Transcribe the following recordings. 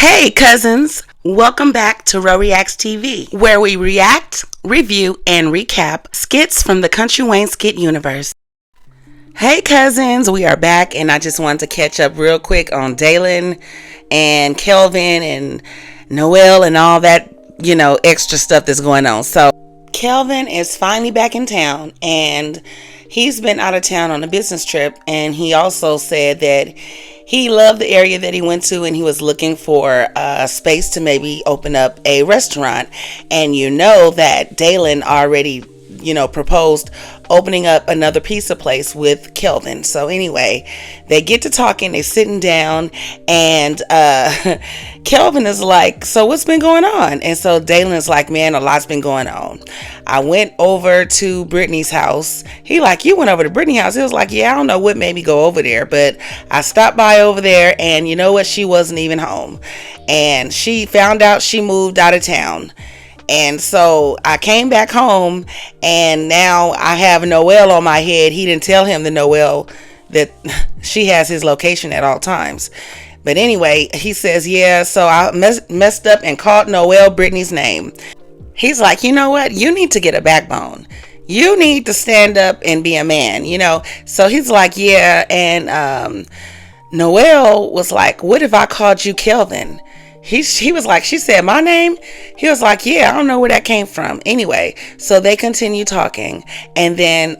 Hey cousins, welcome back to Ro Reacts TV, where we react, review, and recap skits from the Kountry Wayne skit universe. Hey cousins, we are back, and I just wanted to catch up real quick on Dalen and Kelvin and Noel and all that, extra stuff that's going on. So Kelvin is finally back in town, and he's been out of town on a business trip, and he also said that he loved the area that he went to, and he was looking for a space to maybe open up a restaurant. And you know that Dalen already, proposed opening up another pizza place with Kelvin. So anyway, they get to talking, they're sitting down, and Kelvin is like, so what's been going on? And so Dalen is like, man, a lot's been going on. I went over to Brittany's house. He like, you went over to Brittany's house? He was like, yeah, I don't know what made me go over there, but I stopped by over there, and you know what? She wasn't even home. And she found out she moved out of town. And so I came back home, and now I have Noel on my head. He didn't tell him, the Noel, that she has his location at all times. But anyway, he says, yeah, so I messed up and called Noel Brittany's name. He's like, you know what? You need to get a backbone. You need to stand up and be a man, So he's like, yeah. And Noel was like, what if I called you Kelvin? He was like, she said my name? He was like, yeah, I don't know where that came from. Anyway, so they continue talking. And then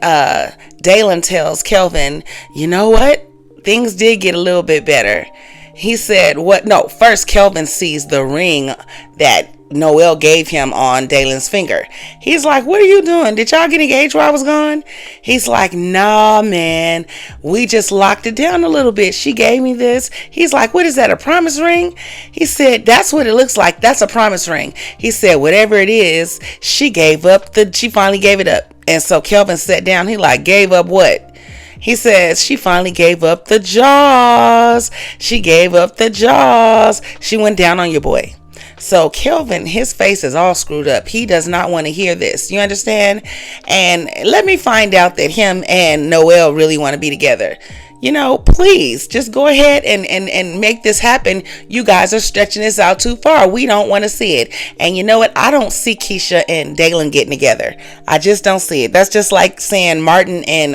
Dalen tells Kelvin, you know what? Things did get a little bit better. He said, what? No, first Kelvin sees the ring that Noel gave him on Dalen's finger. He's like, what are you doing? Did y'all get engaged while I was gone? He's like, nah, man. We just locked it down a little bit. She gave me this. He's like, what is that, a promise ring? He said, that's what it looks like. That's a promise ring. He said, whatever it is, she finally gave it up. And so Kelvin sat down. He like, gave up what? He says, she finally gave up the jaws. She gave up the jaws. She went down on your boy. So Kelvin, his face is all screwed up. He does not want to hear this. You understand? And let me find out that him and Noel really want to be together. Please just go ahead and make this happen. You guys are stretching this out too far. We don't want to see it. And you know what? I don't see Keisha and Dalen getting together. I just don't see it. That's just like saying Martin and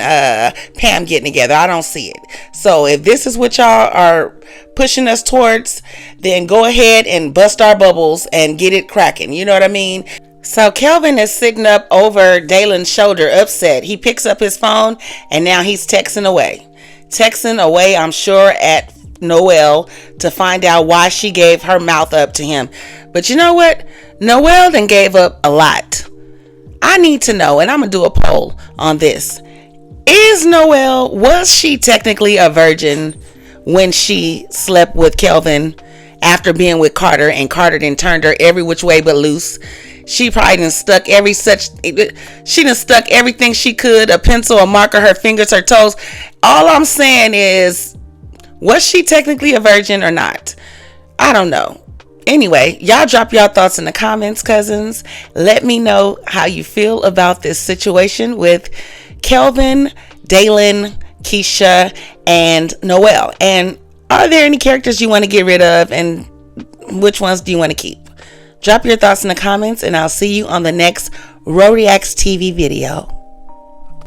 Pam getting together. I don't see it. So if this is what y'all are pushing us towards, then go ahead and bust our bubbles and get it cracking. You know what I mean? So Kelvin is sitting up over Dalen's shoulder, upset. He picks up his phone, and now he's texting away, I'm sure, at Noel to find out why she gave her mouth up to him. But you know what? Noel then gave up a lot. I need to know, and I'm going to do a poll on this. Was she technically a virgin when she slept with Kelvin after being with Carter, and Carter then turned her every which way but loose? She probably done stuck everything she could, a pencil, a marker, her fingers, her toes. All I'm saying is, was she technically a virgin or not? I don't know. Anyway, y'all drop y'all thoughts in the comments, cousins. Let me know how you feel about this situation with Kelvin, Dalen, Keisha, and Noel. And are there any characters you want to get rid of, and which ones do you want to keep? Drop your thoughts in the comments, and I'll see you on the next Ro Reacts TV video.